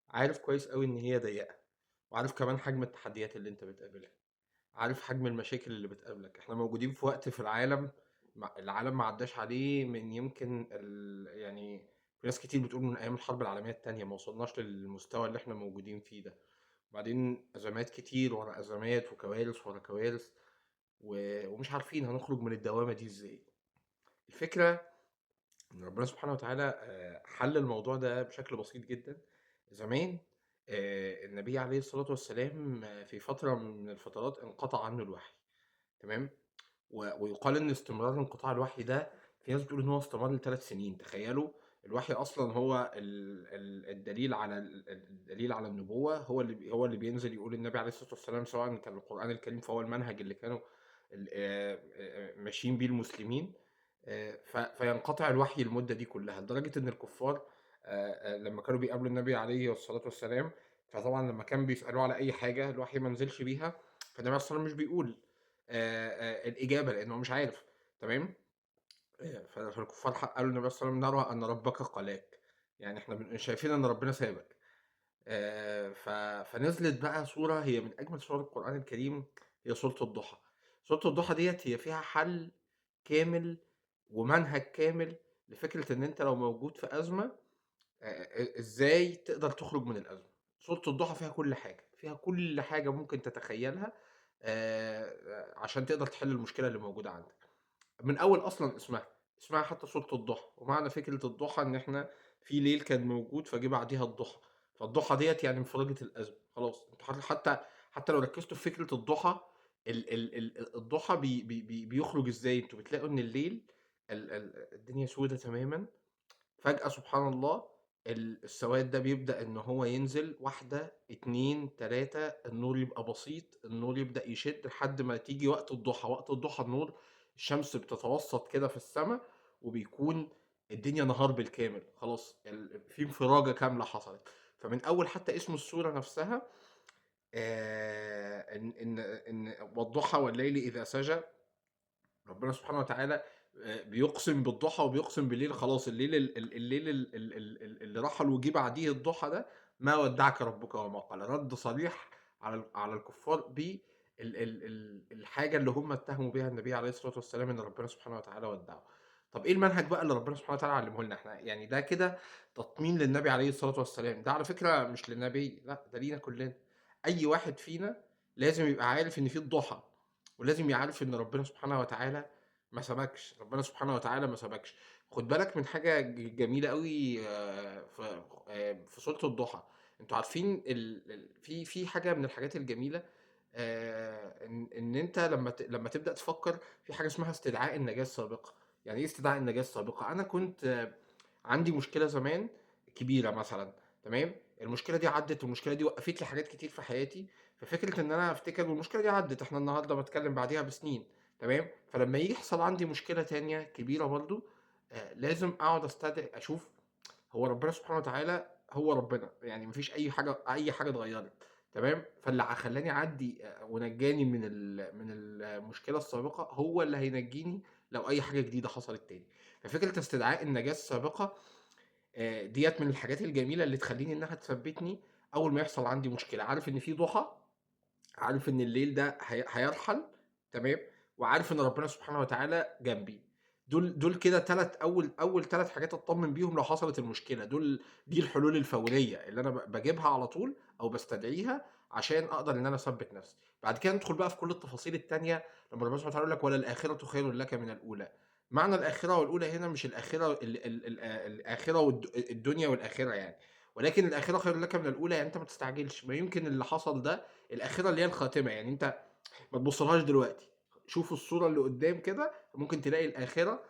عارف كويس أوي إن هي ضيّقة، وعارف كمان حجم التحديات اللي أنت بتقابلها، عارف حجم المشاكل اللي بتقابلك. إحنا موجودين في وقت في العالم العالم ما عدّاش عليه من يمكن يعني في ناس كتير بتقول من أيام الحرب العالمية التانية، ما وصلناش للمستوى اللي إحنا موجودين فيه ده. وبعدين أزمات كتير ورا أزمات وكوارث ورا كوارث، ومش عارفين هنخرج من الدوامة دي إزاي. الفكرة إن ربنا سبحانه وتعالى حَل الموضوع ده بشكل بسيط جدًا. زمان النبي عليه الصلاة والسلام في فترة من الفترات انقطع عنه الوحي، تمام؟ ويُقال إن استمرار انقطاع الوحي ده في ناس بتقول إن هو استمر ل3 سنين. تخيّلوا الوحي أصلًا هو الدليل على الدليل على النبوة، هو اللي بينزل يقول النبي عليه الصلاة والسلام سواء كان القرآن الكريم فهو المنهج اللي كانوا ال ماشيين بيه المسلمين. فينقطع الوحي المدة دي كلّها، لدرجة إن الكفار لمّا كانوا بيقابلوا النبي عليه الصلاة والسلام، فطبعًا لمّا كانوا بيسألوه على أي حاجة الوحي ما نزلش بيها، فالنبي عليه الصلاة والسلام مش بيقول الإجابة لإنه هو مش عارف، تمام. فالكفار قالوا للنبي صلى الله عليه وسلم: "نرى أن ربك قلاك." يعني إحنا شايفين إن ربنا سابك. ف فنزلت بقى سورة هي من أجمل سور القرآن الكريم، هي سورة الضحى. سورة الضحى ديّة هي فيها حل كامل ومنهج كامل لفكرة إن أنت لو موجود في أزمة إزاي تقدر تخرج من الأزمة. سورة الضحى فيها كل حاجة، فيها كل حاجة ممكن تتخيلها عشان تقدر تحل المشكلة اللي موجودة عندك. من أول أصلًا اسمها حتى سورة الضحى، ومعنى فكرة الضحى إن إحنا في ليل كان موجود فجه بعديها الضحى. فالضحى ديّة يعني انفراجة الأزمة، خلاص أنتم حتى لو ركزتوا في فكرة الضحى، الضحى بيخرج إزاي؟ أنتم بتلاقوا إن الليل الدنيا سودا تمامًا، فجأة سبحان الله السواد ده بيبدأ إن هو ينزل واحدة، 2، 3 النور يبقى بسيط، النور يبدأ يشِد لحد ما تيجي وقت الضحى. وقت الضحى النور الشمس بتتوسّط كده في السما، وبيكون الدنيا نهار بالكامل، خلاص في انفراجة كاملة حصلت. فمن أول حتى اسم السورة نفسها إن والضحى والليل إذا سجى، ربنا سبحانه وتعالى بيقسم بالضحى وبيقسم بالليل. خلاص الليل ال ال الليل ال ال ال ال اللي رحل وجِه بعديه الضحى ده، ما ودّعك ربُّك وما قَلَى. رَد صريح على الكفار الحاجة اللي هم اتهموا بيها النبي عليه الصلاة والسلام إن ربنا سبحانه وتعالى ودّعه. طَب إيه المنهج بقى اللي ربنا سبحانه وتعالى علّمه لنا إحنا؟ يعني ده كده تطمين للنبي عليه الصلاة والسلام، ده على فكرة مش للنبي، لأ ده لينا كلّنا. أي واحد فينا لازم يبقى عارف إن في الضحى، ولازم يعرف إن ربنا سبحانه وتعالى ما سابكش، ربنا سبحانه وتعالى ما سابكش. خُد بالك من حاجة جميلة أوي في سورة الضحى. أنتم عارفين في حاجة من الحاجات الجميلة إن أنت لمّا تبدأ تفكّر في حاجة اسمها استدعاء النجاة السابقة. يعني إيه استدعاء النجاة السابقة؟ أنا كنت عندي مشكلة زمان كبيرة مثلًا، تمام. المشكلة دي عدِّت والمشكلة دي وقّفت لي حاجات كتير في حياتي. ففكرة إن أنا أفتكر والمشكلة دي عدِّت، إحنا النهارده باتكلّم بعديها بسنين، تمام. فلمّا يحصل عندي مشكلة تانية كبيرة برضه، لازم أقعد أستدعي أشوف هو ربنا سبحانه وتعالى هو ربنا، يعني ما فيش أي حاجة اتغيّرت، تمام. فاللي خلّاني أعدّي ونجّاني من المشكلة السابقة هو اللي هينجّيني لو أي حاجة جديدة حصلت تاني. ففكرة استدعاء النجاة السابقة ديّة من الحاجات الجميلة اللي تخلّيني إنها تثبّتني أول ما يحصل عندي مشكلة. عارف إن في ضحى، عارف إن الليل ده هيرحل، تمام. وعارف إن ربنا سبحانه وتعالى جنبي. دول كده أول 3 حاجات أتطمن بيهم لو حصلت المشكلة. دي الحلول الفورية اللي أنا باجيبها على طول أو باستدعيها عشان أقدر إن أنا أثبّت نفسي. بعد كده ندخل بقى في كل التفاصيل التانية لمّا ربنا سبحانه وتعالى يقول لك: "وللآخرة خير لك من الأولى." معنى الآخرة والأولى هنا مش الآخرة الآخرة الدنيا والآخرة يعني، ولكن الآخرة خير لك من الأولى. يعني أنت ما تستعجلش، ما يمكن اللي حصل ده الآخرة اللي هي الخاتمة. يعني أنت ما تبُصّلهاش دلوقتي، شوف الصورة اللي قدّام كده ممكن تلاقي الآخرة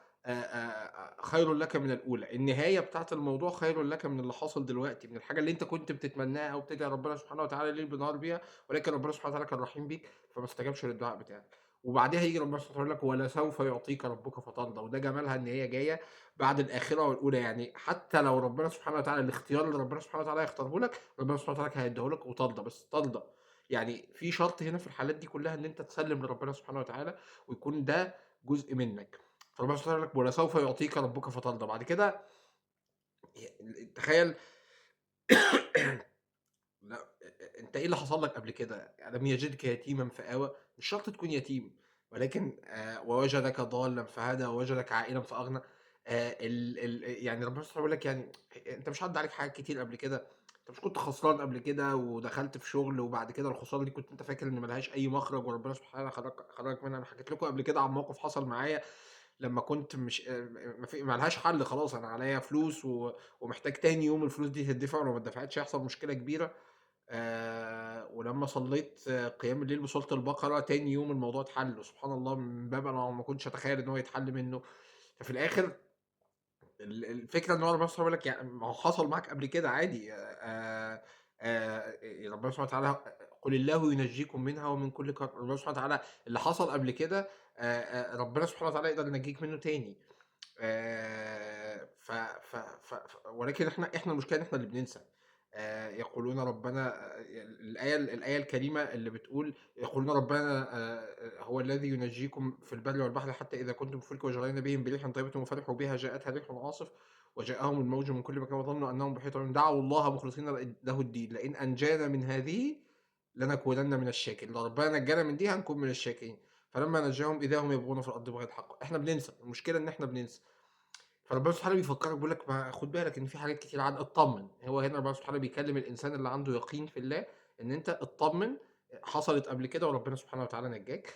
خير لك من الأولى. النهاية بتاعة الموضوع خير لك من اللي حاصل دلوقتي، من الحاجة اللي أنت كنت بتتمناها أو بتدعي ربنا سبحانه وتعالى ليل بنهار بيها، ولكن ربنا سبحانه وتعالى كان رحيم بيك فما استجابش للدعاء بتاعك. وبعدها ييجي ربنا سبحانه وتعالى يقول لك: "ولسوف يعطيك ربك فترضى." وده جمالها إن هي جاية بعد الآخرة والأولى. يعني حتى لو ربنا سبحانه وتعالى الاختيار اللي ربنا سبحانه وتعالى هيختاره لك، ربنا سبحانه وتعالى هيدّيه لك وترضى، بس ترضى. يعني في شرط هنا في الحالات دي كلّها إن أنت تسلِّم لربنا سبحانه وتعالى ويكون ده جزء منّك. فربنا سبحانه وتعالى يقول لك: "ولسوف يعطيك ربك فترضى." بعد كده تخيّل أنت إيه اللي حصل لك قبل كده؟ ألم يجدك يتيمًا فآوى، مش شرط تكون يتيم، ولكن ووجدك ضالًا فهدى، ووجدك عائلًا فأغنى. ال ال يعني ربنا سبحانه بيقول لك يعني أنت مش عدّى عليك حاجات كتير قبل كده، أنت مش كنت خسران قبل كده ودخلت في شغل وبعد كده الخسارة دي كنت أنت فاكر إن ما لهاش أي مخرج وربنا سبحانه خرجك منها. أنا حكيت لكم قبل كده عن موقف حصل معايا لمّا كنت مش ما لهاش حل خلاص، أنا عليّا فلوس ومحتاج تاني يوم الفلوس دي تدفع، ولو ما اتدفعتش هيحصل مشكلة كبيرة. ولمّا صلّيت قيام الليل بسورة البقرة، تاني يوم الموضوع اتحل، وسبحان الله من باب أنا ما كنتش أتخيّل إن هو يتحل منّه. ففي الآخر الفكرة إن هو ربنا سبحانه بيقول لك ما هو حصل معاك قبل كده عادي. ربنا سبحانه وتعالى قُل الله ينجّيكم منها ومن كل كرب. ربنا سبحانه وتعالى اللي حصل قبل كده ربنا سبحانه وتعالى يقدر ينجّيك منّه تاني. ف ف ف ف ولكن إحنا المشكلة إن إحنا اللي بننسى. يقولون ربنا الآية الكريمة اللي بتقول يقولون ربنا هو الذي ينجيكم في البر والبحر حتى إذا كنتم في الفلك وجرين بهم بريح طيبة وفرحوا بها جاءتها ريح عاصف وجاءهم الموج من كل مكان وظنوا أنهم بحيث دعوا الله مخلصين له الدين لئن أنجانا من هذه لنكونن من الشاكرين. لو ربنا نجانا من دي هنكون من الشاكرين. فلما نجاهم إذا هم يبغون في الأرض بغير حق. إحنا بننسى، المشكلة إن إحنا بننسى. فربنا سبحانه بيفكّرك بيقول لك ما خُد بالك إن في حاجات كتير اتطمّن. هو هنا ربنا سبحانه بيكلّم الإنسان اللي عنده يقين في الله، إن أنت اتطمّن، حصلت قبل كده وربنا سبحانه وتعالى نجّاك.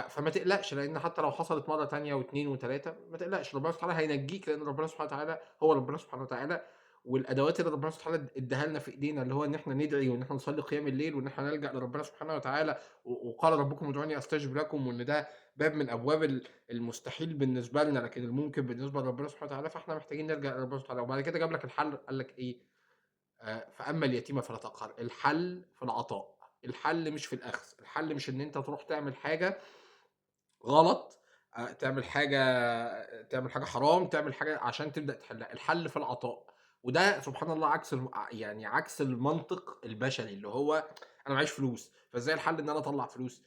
فما تقلقش، لإن حتى لو حصلت مرّة تانية و2 و3 ما تقلقش، ربنا سبحانه وتعالى هينجّيك، لإن ربنا سبحانه وتعالى هو ربنا سبحانه وتعالى. والأدوات اللي ربنا سبحانه وتعالى ادّاها لنا في إيدينا، اللي هو إن إحنا ندعي وإن إحنا نصلّي قيام الليل وإن إحنا نلجأ لربنا سبحانه وتعالى. وقال ربكم ادعوني أستجب لكم، وإن ده باب من أبواب المستحيل بالنسبة لنا، لكن الممكن بالنسبة لربنا سبحانه وتعالى. فإحنا محتاجين نرجع لربنا سبحانه وتعالى. وبعد كده جاب لك الحل، قال لك إيه، فأما اليتيم فلا تقهر. الحل في العطاء، الحل مش في الأخذ. الحل مش إن أنت تروح تعمل حاجة غلط، تعمل حاجة حرام، تعمل حاجة عشان تبدأ تحلّها. الحل في العطاء. وده سبحان الله عكس يعني عكس المنطق البشري، اللي هو أنا معيش فلوس، فإزاي الحل إن أنا أطلّع فلوس؟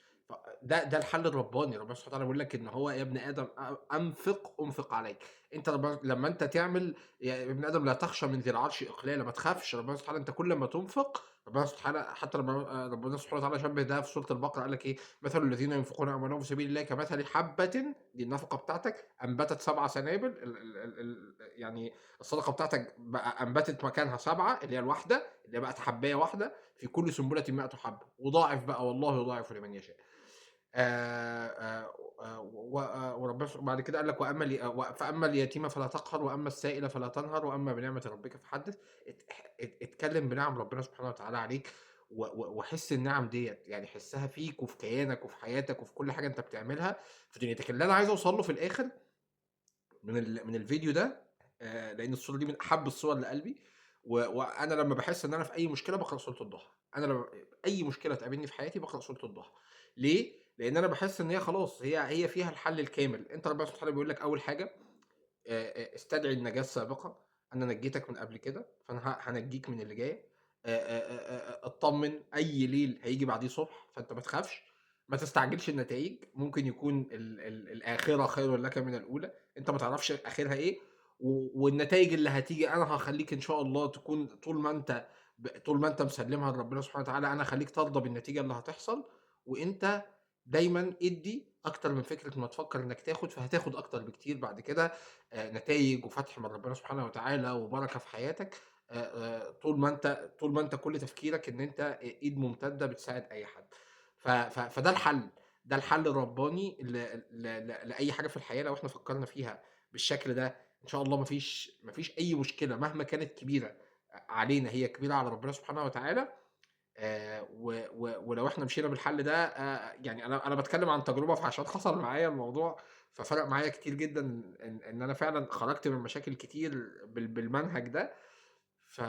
ده الحل الرباني. ربنا سبحانه وتعالى بيقول لك إن هو يا ابن آدم أنفق عليك. أنت لمّا أنت تعمل يا ابن آدم لا تخشى من ذي العرش إقلالا. ما تخافش. ربنا سبحانه أنت كل ما تنفق ربنا سبحانه حتى لمّا ربنا سبحانه وتعالى شبّه ده في سورة البقرة قال لك إيه، مثل الذين ينفقون أموالهم في سبيل الله كمثل حبة. دي النفقة بتاعتك أنبتت 7 سنابل. ال ال ال ال يعني الصدقة بتاعتك بقى أنبتت مكانها 7 اللي هي الواحدة، اللي هي بقت حباية واحدة، في كل سنبلة 100 حبة. وضاعف بقى والله يضاعف لمن يشاء. وربنا بعد كده قال لك فأما اليتيم فلا تقهر وأما السائل فلا تنهر وأما بنعمة ربك فحدث. اتكلم بنعم ربنا سبحانه وتعالى عليك. وحس النعم ديّة، يعني حسّها فيك وفي كيانك وفي حياتك وفي كل حاجة أنت بتعملها في دنيتك. اللي أنا عايز أوصل له في الآخر من الفيديو ده، لإن الصورة دي من أحب الصور لقلبي. وأنا لمّا باحس إن أنا في أي مشكلة باقرأ سورة الضحى. أنا لمّا أي مشكلة تقابلني في حياتي باقرأ سورة الضحى. ليه؟ لإن أنا باحس إن هي خلاص هي فيها الحل الكامل. أنت ربنا سبحانه وتعالى بيقول لك أول حاجة استدعي النجاة السابقة. أنا نجيتك من قبل كده، فأنا هانجيك من اللي جاية. اتطمن، أي ليل هييجي بعديه صبح، فأنت ما تخافش. ما تستعجلش النتايج، ممكن يكون الآخرة خيرٌ لك من الأولى. أنت ما تعرفش آخرها إيه. والنتايج اللي هتيجي أنا هاخلّيك إن شاء الله تكون طول ما أنت مسلّمها لربنا سبحانه وتعالى، أنا هاخلّيك ترضى بالنتيجة اللي هتحصل. وأنت دايمًا ادّي أكتر من فكرة ما تفكّر إنّك تاخد، فهتاخد أكتر بكتير بعد كده. نتايج وفتح من ربنا سبحانه وتعالى وبركة في حياتك. طول ما أنت كل تفكيرك إن أنت إيد ممتدة بتساعد أي حد. فده الحل. ده الحل الرباني ل ل ل لأي حاجة في الحياة. لو إحنا فكّرنا فيها بالشكل ده إن شاء الله ما فيش أي مشكلة مهما كانت كبيرة علينا، هي كبيرة على ربنا سبحانه وتعالى. ولو إحنا مشينا بالحل ده يعني أنا باتكلّم عن تجربة، فعشان حصل معايا الموضوع ففرق معايا كتير جدًا إن أنا فعلًا خرجت من مشاكل كتير بالمنهج ده. ف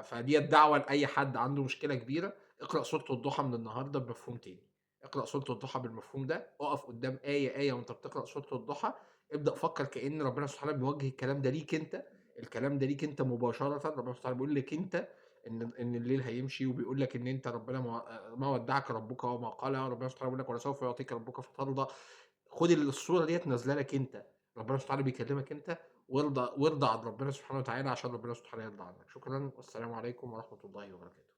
فديّة دعوة لأي حد عنده مشكلة كبيرة. اقرأ سورة الضحى من النهارده بمفهوم تاني. اقرأ سورة الضحى بالمفهوم ده. اقف قدّام آية وأنت بتقرأ سورة الضحى. ابدأ فكّر كإن ربنا سبحانه وتعالى بيوجّه الكلام ده ليك أنت. الكلام ده ليك أنت مباشرةً. ربنا سبحانه وتعالى بيقول لِك أنت إن الليل هيمشي، وبيقول لك إن أنت ربنا ما ودّعك ربُّك وما قلى. ربنا سبحانه بيقول لك ولسوف يعطيك ربُّك فترضى. خُد الصورة ديّة نازلة لك أنت. ربنا سبحانه وتعالى بيكلمك أنت. وارضى عن ربنا سبحانه وتعالى عشان ربنا سبحانه يرضى عنك. شكرًا والسلام عليكم ورحمة الله وبركاته.